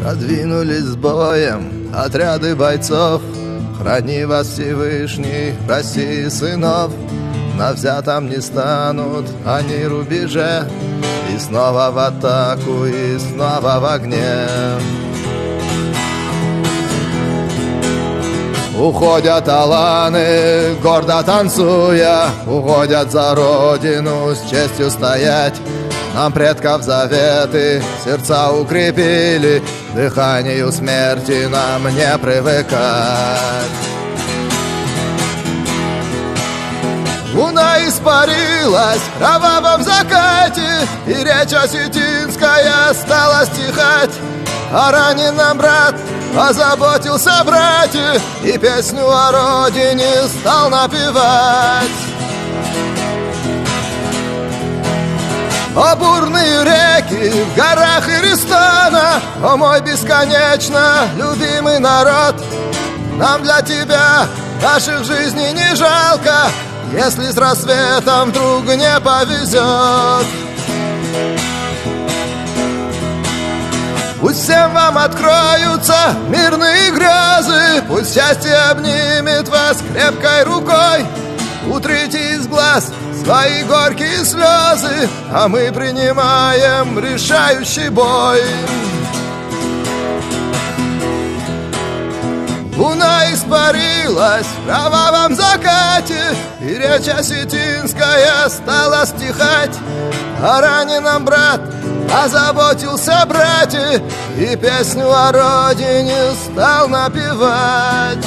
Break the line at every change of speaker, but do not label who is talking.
Продвинулись с боем отряды бойцов. Храни вас Всевышний, России сынов. На взятом не станут они рубеже. И снова в атаку, и снова в огне. Уходят аланы, гордо танцуя, уходят за родину с честью стоять. Нам предков заветы сердца укрепили, дыханию смерти нам не привыкать. Луна испарилась в кровавом закате, и речь осетинская стала стихать. О раненом брат озаботился братья, и песню о родине стал напевать. О бурные реки в горах Иристана, о мой бесконечно любимый народ. Нам для тебя наших жизней не жалко, если с рассветом вдруг не повезет. Пусть всем вам откроются мирные грезы, пусть счастье обнимет вас крепкой рукой. Утрите из глаз свои горькие слезы, а мы принимаем решающий бой. Луна испарилась в кровавом закате, и речь осетинская стала стихать. О раненом брат озаботился братья, и песню о родине стал напевать.